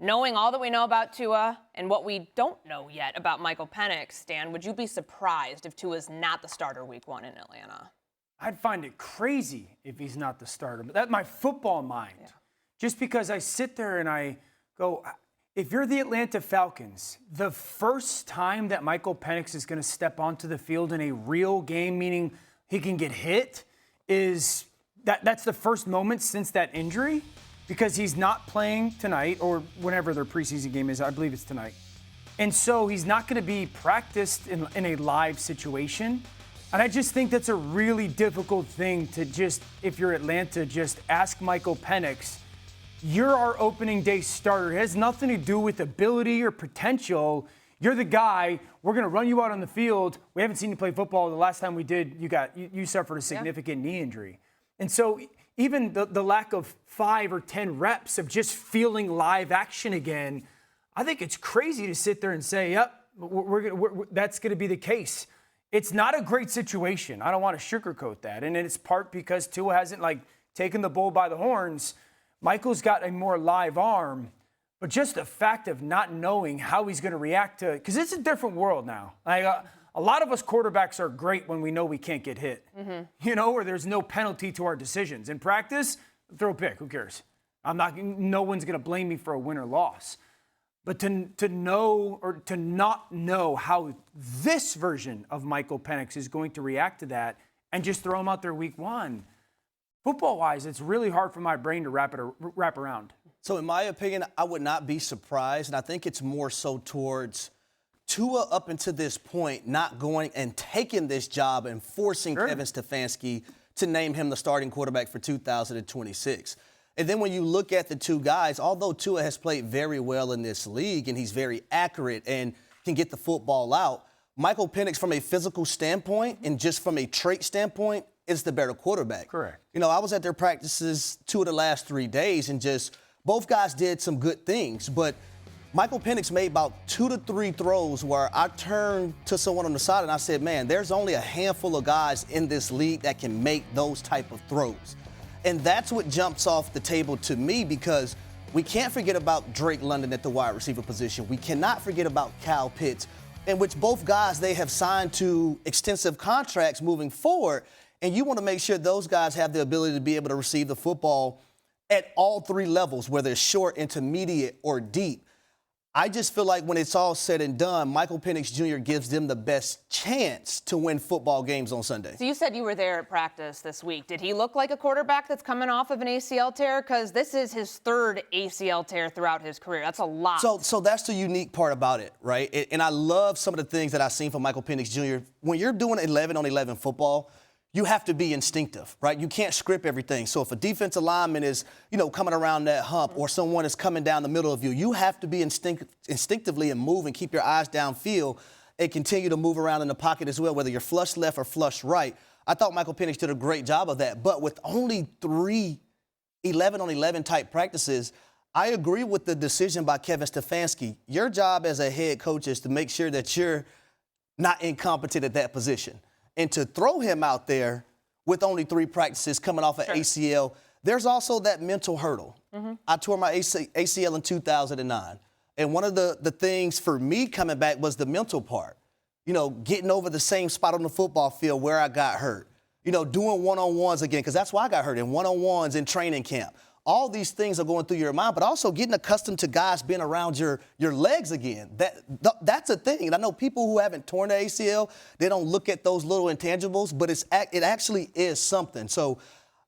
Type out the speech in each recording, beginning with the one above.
Knowing all that we know about Tua and what we don't know yet about Michael Penix, Dan, would you be surprised if Tua's not the starter week 1 in Atlanta? I'd find it crazy if he's not the starter. But that's my football mind. Yeah. Just because I sit there and I go, if you're the Atlanta Falcons, the first time that Michael Penix is going to step onto the field in a real game, meaning he can get hit, is that's the first moment since that injury, because he's not playing tonight or whenever their preseason game is. I believe it's tonight. And so he's not going to be practiced in a live situation. And I just think that's a really difficult thing to just, if you're Atlanta, just ask Michael Penix, you're our opening day starter. It has nothing to do with ability or potential. You're the guy. We're going to run you out on the field. We haven't seen you play football. The last time we did, you suffered a significant knee injury. And so even the lack of 5 or 10 reps of just feeling live action again, I think it's crazy to sit there and say, yep, that's going to be the case. It's not a great situation. I don't want to sugarcoat that. And it's part because Tua hasn't, taken the bull by the horns. Michael's got a more live arm. But just the fact of not knowing how he's going to react to it, because it's a different world now. A lot of us quarterbacks are great when we know we can't get hit, or there's no penalty to our decisions. In practice, throw a pick. Who cares? No one's going to blame me for a win or loss. But to know or to not know how this version of Michael Penix is going to react to that and just throw him out there week 1, football-wise, it's really hard for my brain to wrap around. So in my opinion, I would not be surprised, and I think it's more so towards Tua up until this point not going and taking this job and forcing Kevin Stefanski to name him the starting quarterback for 2026. And then when you look at the two guys, although Tua has played very well in this league and he's very accurate and can get the football out, Michael Penix, from a physical standpoint and just from a trait standpoint, is the better quarterback. Correct. I was at their practices 2 of the last 3 days, and just both guys did some good things. But Michael Penix made about 2 to 3 throws where I turned to someone on the side and I said, man, there's only a handful of guys in this league that can make those type of throws. And that's what jumps off the table to me, because we can't forget about Drake London at the wide receiver position. We cannot forget about Kyle Pitts, in which both guys, they have signed to extensive contracts moving forward. And you want to make sure those guys have the ability to be able to receive the football at all 3 levels, whether it's short, intermediate, or deep. I just feel like when it's all said and done, Michael Penix Jr. gives them the best chance to win football games on Sunday. So you said you were there at practice this week. Did he look like a quarterback that's coming off of an ACL tear? Because this is his 3rd ACL tear throughout his career. That's a lot. So that's the unique part about it, right? And I love some of the things that I've seen from Michael Penix Jr. When you're doing 11-on-11 football, you have to be instinctive, right? You can't script everything. So if a defensive lineman is, coming around that hump, or someone is coming down the middle of you, you have to be instinctively and move and keep your eyes downfield and continue to move around in the pocket as well, whether you're flush left or flush right. I thought Michael Penix did a great job of that. But with only 3 11-on-11 type practices, I agree with the decision by Kevin Stefanski. Your job as a head coach is to make sure that you're not incompetent at that position. And to throw him out there with only 3 practices coming off an ACL, there's also that mental hurdle. I tore my ACL in 2009. And one of the things for me coming back was the mental part. Getting over the same spot on the football field where I got hurt. Doing one-on-ones again, because that's why I got hurt, in one-on-ones in training camp. All these things are going through your mind, but also getting accustomed to guys being around your legs again. That's a thing. And I know people who haven't torn the ACL, they don't look at those little intangibles, but it actually is something. So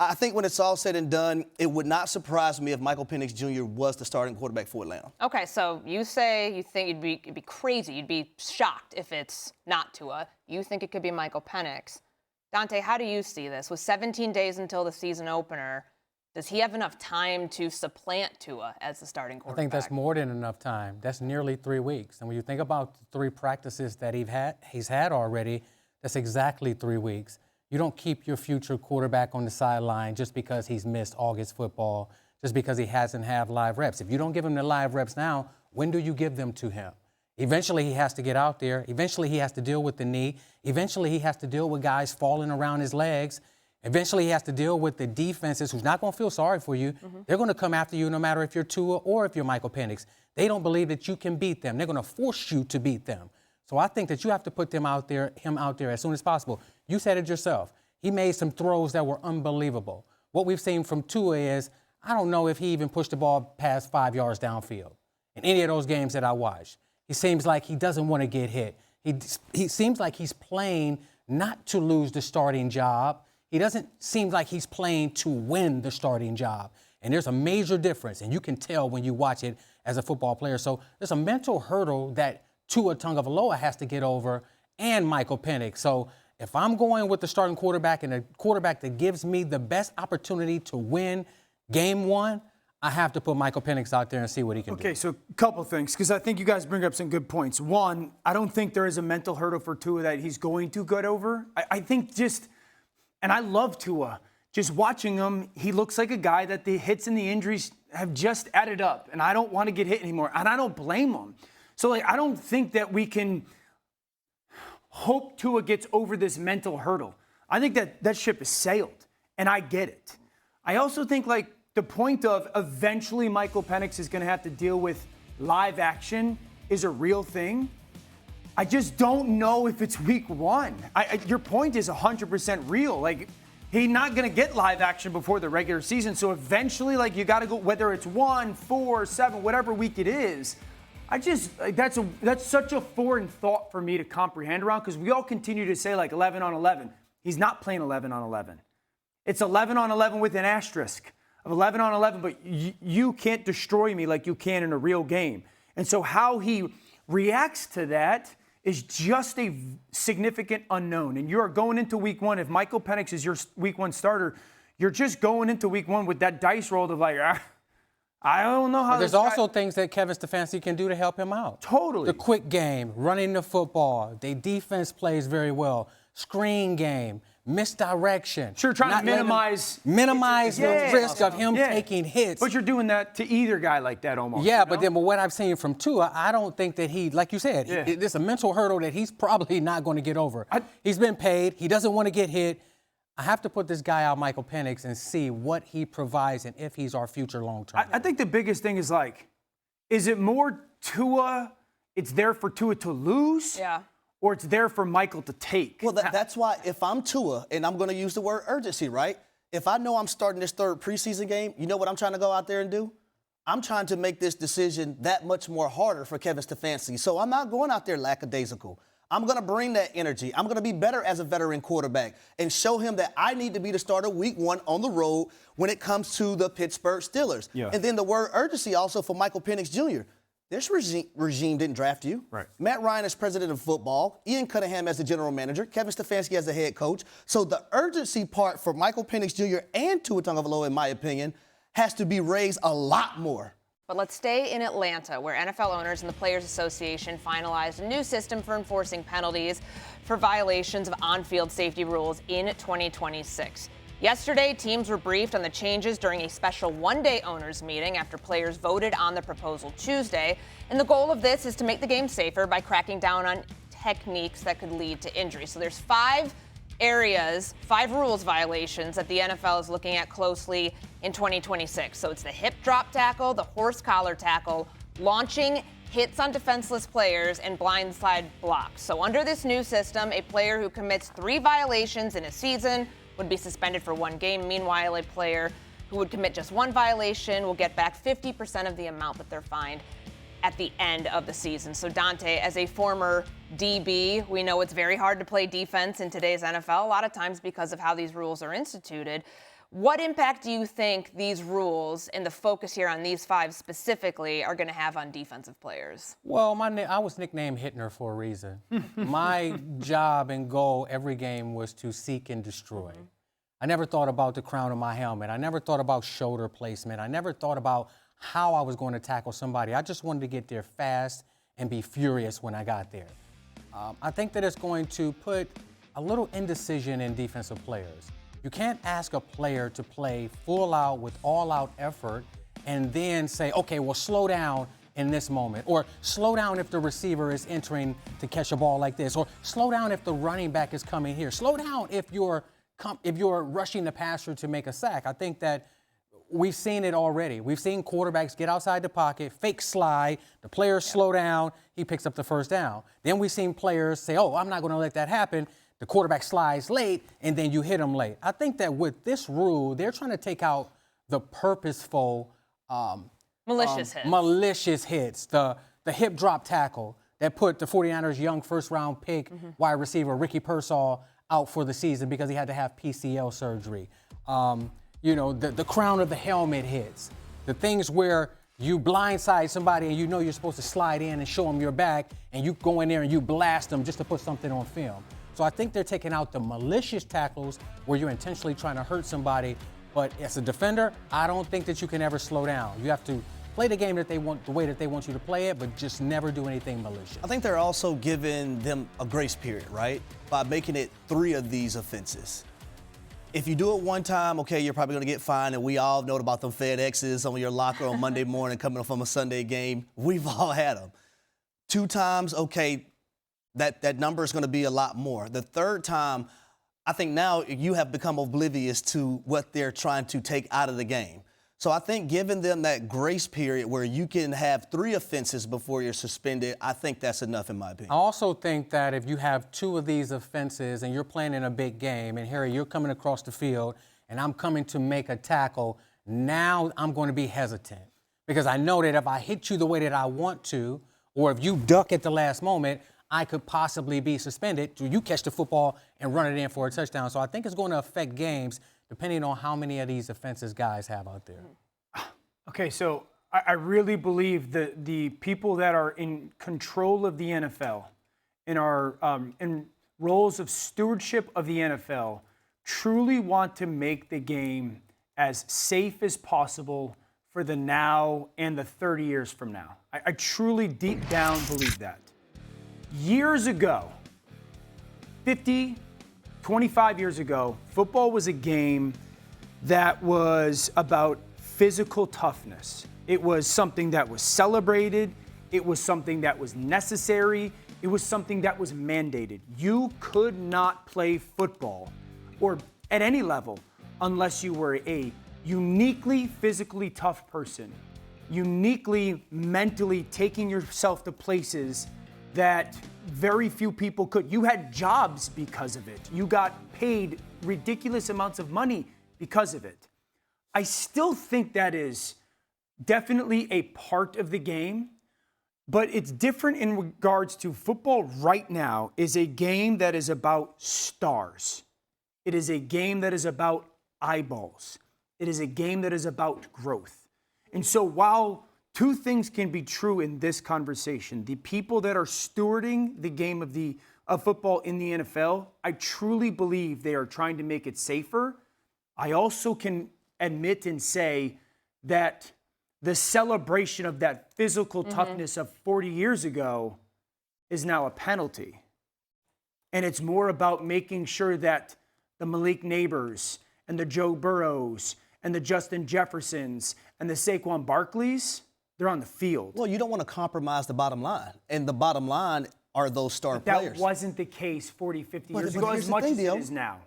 I think when it's all said and done, it would not surprise me if Michael Penix Jr. was the starting quarterback for Atlanta. Okay, so you say you think it'd be crazy, you'd be shocked if it's not Tua. You think it could be Michael Penix. Donte, how do you see this? With 17 days until the season opener, does he have enough time to supplant Tua as the starting quarterback? I think that's more than enough time. That's nearly 3 weeks. And when you think about the 3 practices that he's had already, that's exactly 3 weeks. You don't keep your future quarterback on the sideline just because he's missed August football, just because he hasn't had live reps. If you don't give him the live reps now, when do you give them to him? Eventually, he has to get out there. Eventually, he has to deal with the knee. Eventually, he has to deal with guys falling around his legs. Eventually, he has to deal with the defenses who's not going to feel sorry for you. They're going to come after you no matter if you're Tua or if you're Michael Penix. They don't believe that you can beat them. They're going to force you to beat them. So I think that you have to put him out there as soon as possible. You said it yourself. He made some throws that were unbelievable. What we've seen from Tua is, I don't know if he even pushed the ball past 5 yards downfield in any of those games that I watched. He seems like he doesn't want to get hit. He seems like he's playing not to lose the starting job. He doesn't seem like he's playing to win the starting job. And there's a major difference, and you can tell when you watch it as a football player. So there's a mental hurdle that Tua Tagovailoa has to get over, and Michael Penix. So if I'm going with the starting quarterback and a quarterback that gives me the best opportunity to win game one, I have to put Michael Penix out there and see what he can do. Okay, so a couple things, because I think you guys bring up some good points. One, I don't think there is a mental hurdle for Tua that he's going to get over. I think and I love Tua. Just watching him, he looks like a guy that the hits and the injuries have just added up, and I don't want to get hit anymore, and I don't blame him. So, I don't think that we can hope Tua gets over this mental hurdle. I think that ship has sailed, and I get it. I also think, the point of eventually Michael Penix is going to have to deal with live action is a real thing. I just don't know if it's week one. Your point is 100% real. He's not going to get live action before the regular season. So eventually, you got to go, whether it's 1, 4, 7, whatever week it is. That's such a foreign thought for me to comprehend around, because we all continue to say 11 on 11. He's not playing 11 on 11. It's 11 on 11 with an asterisk of 11 on 11, but you can't destroy me like you can in a real game. And so how he reacts to that is just a significant unknown. And you are going into week one. If Michael Penix is your week one starter, you're just going into week one with that dice roll of I don't know how. There's also things that Kevin Stefanski can do to help him out. Totally. The quick game, running the football. Their defense plays very well. Screen game, misdirection. Sure, trying to minimize the risk of him taking hits. But you're doing that to either guy like that almost. Yeah, but what I've seen from Tua, I don't think that he, like you said, it's a mental hurdle that he's probably not going to get over. He's been paid. He doesn't want to get hit. I have to put this guy out, Michael Penix, and see what he provides and if he's our future long-term. I think the biggest thing is is it more Tua, it's there for Tua to lose? Yeah. Or it's there for Michael to take? Well, that's why if I'm Tua, and I'm going to use the word urgency, right? If I know I'm starting this third preseason game, you know what I'm trying to go out there and do? I'm trying to make this decision that much more harder for Kevin Stefanski. So I'm not going out there lackadaisical. I'm going to bring that energy. I'm going to be better as a veteran quarterback and show him that I need to be the starter week one on the road when it comes to the Pittsburgh Steelers. Yeah. And then the word urgency also for Michael Penix Jr. This regime didn't draft you. Right. Matt Ryan is president of football. Ian Cunningham as the general manager. Kevin Stefanski as the head coach. So the urgency part for Michael Penix Jr. and Tua Tagovailoa, in my opinion, has to be raised a lot more. But let's stay in Atlanta, where NFL owners and the Players Association finalized a new system for enforcing penalties for violations of on-field safety rules in 2026. Yesterday, teams were briefed on the changes during a special one-day owners meeting after players voted on the proposal Tuesday. And the goal of this is to make the game safer by cracking down on techniques that could lead to injury. So there's 5 rules violations that the NFL is looking at closely in 2026. So it's the hip drop tackle, the horse collar tackle, launching hits on defenseless players, and blindside blocks. So under this new system, a player who commits 3 violations in a season would be suspended for 1 game. Meanwhile, a player who would commit just 1 violation will get back 50% of the amount that they're fined at the end of the season. So Donte, as a former DB, we know it's very hard to play defense in today's NFL, a lot of times because of how these rules are instituted. What impact do you think these rules and the focus here on these 5 specifically are going to have on defensive players? Well, I was nicknamed Hitler for a reason. My job and goal every game was to seek and destroy. I never thought about the crown of my helmet. I never thought about shoulder placement. I never thought about how I was going to tackle somebody. I just wanted to get there fast and be furious when I got there. I think that it's going to put a little indecision in defensive players. You can't ask a player to play full out with all out effort and then say, okay, well, slow down in this moment, or slow down if the receiver is entering to catch a ball like this, or slow down if the running back is coming here. Slow down if your if you're rushing the passer to make a sack. I think that we've seen it already. We've seen quarterbacks get outside the pocket, fake slide, the players slow down, he picks up the first down. Then we've seen players say, oh, I'm not going to let that happen. The quarterback slides late, and then you hit him late. I think that with this rule, they're trying to take out the purposeful malicious hits, the hip drop tackle that put the 49ers' young first-round pick wide receiver Ricky Pearsall out for the season because he had to have PCL surgery. The crown of the helmet hits, the things where you blindside somebody and you know you're supposed to slide in and show them your back, and you go in there and you blast them just to put something on film. So I think they're taking out the malicious tackles where you're intentionally trying to hurt somebody. But as a defender, I don't think that you can ever slow down. You have to play the game that they want, the way that they want you to play it, but just never do anything malicious. I think they're also giving them a grace period, right? By making it 3 of these offenses. If you do it one time, okay, you're probably going to get fined, and we all know about them FedExes on your locker on Monday morning coming from a Sunday game. We've all had them. 2 times, okay, that number is going to be a lot more. The 3rd time, I think now you have become oblivious to what they're trying to take out of the game. So I think giving them that grace period where you can have 3 offenses before you're suspended, I think that's enough in my opinion. I also think that if you have 2 of these offenses and you're playing in a big game, and Harry, you're coming across the field and I'm coming to make a tackle, now I'm going to be hesitant because I know that if I hit you the way that I want to, or if you duck at the last moment, I could possibly be suspended. You catch the football and run it in for a touchdown. So I think it's going to affect games depending on how many of these offenses guys have out there. Okay, so I really believe that the people that are in control of the NFL, in roles of stewardship of the NFL, truly want to make the game as safe as possible for the now and the 30 years from now. I truly deep down believe that. Years ago, 50, 25 years ago, football was a game that was about physical toughness. It was something that was celebrated. It was something that was necessary. It was something that was mandated. You could not play football or at any level unless you were a uniquely physically tough person, uniquely mentally taking yourself to places that very few people could. You had jobs because of it. You got paid ridiculous amounts of money because of it. I still think that is definitely a part of the game, but it's different in regards to football right now is a game that is about stars. It is a game that is about eyeballs. It is a game that is about growth. And so while 2 things can be true in this conversation. The people that are stewarding the game of football in the NFL, I truly believe they are trying to make it safer. I also can admit and say that the celebration of that physical toughness of 40 years ago is now a penalty. And it's more about making sure that the Malik Neighbors and the Joe Burrows and the Justin Jeffersons and the Saquon Barkleys, they're on the field. Well, you don't want to compromise the bottom line. And the bottom line are those star players. That wasn't the case 40, 50 years ago as much as it is now.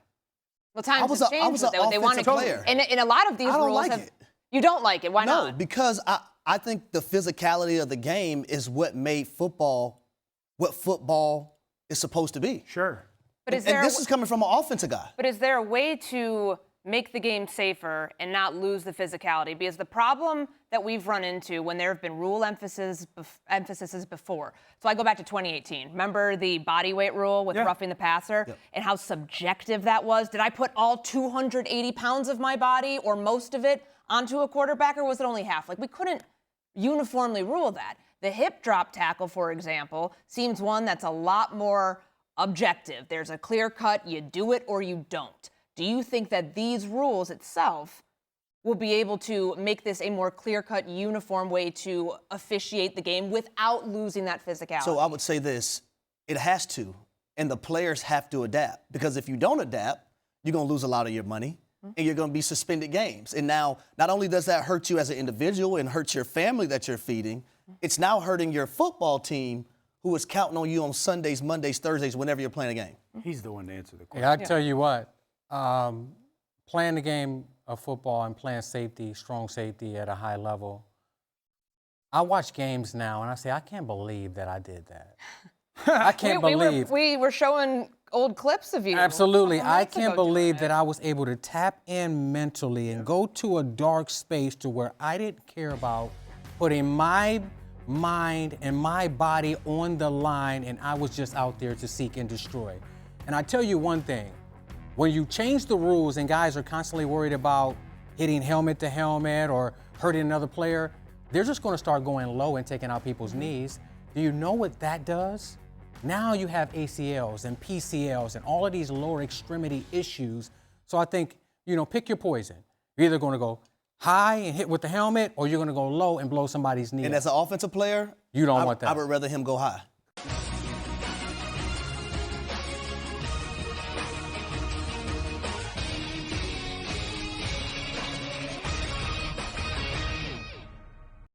Well, times have changed. They want to player. And a lot of these rules don't like it. You don't like it. Why not? No, because I think the physicality of the game is what made football what football is supposed to be. Sure. But and this is coming from an offensive guy. But is there a way to make the game safer and not lose the physicality? Because the problem that we've run into when there have been rule emphases before. So I go back to 2018. Remember the body weight rule with roughing the passer and how subjective that was? Did I put all 280 pounds of my body or most of it onto a quarterback, or was it only half? Like, we couldn't uniformly rule that. The hip drop tackle, for example, seems one that's a lot more objective. There's a clear cut, you do it or you don't. Do you think that these rules itself will be able to make this a more clear-cut, uniform way to officiate the game without losing that physicality? So I would say this, it has to, and the players have to adapt. Because if you don't adapt, you're going to lose a lot of your money, and you're going to be suspended games. And now, not only does that hurt you as an individual and hurt your family that you're feeding, it's now hurting your football team who is counting on you on Sundays, Mondays, Thursdays, whenever you're playing a game. He's the one to answer the question. Hey, I tell you what, Playing the game of football and playing safety, strong safety at a high level, I watch games now and I say, I can't believe that I did that. I can't believe. We were showing old clips of you. Absolutely. I can't believe that I was able to tap in mentally and go to a dark space to where I didn't care about putting my mind and my body on the line, and I was just out there to seek and destroy. And I tell you one thing, when you change the rules and guys are constantly worried about hitting helmet to helmet or hurting another player, they're just going to start going low and taking out people's knees. Do you know what that does? Now you have ACLs and PCLs and all of these lower extremity issues. So I think, pick your poison. You're either going to go high and hit with the helmet, or you're going to go low and blow somebody's knee. And as an offensive player, you don't want that. I would rather him go high.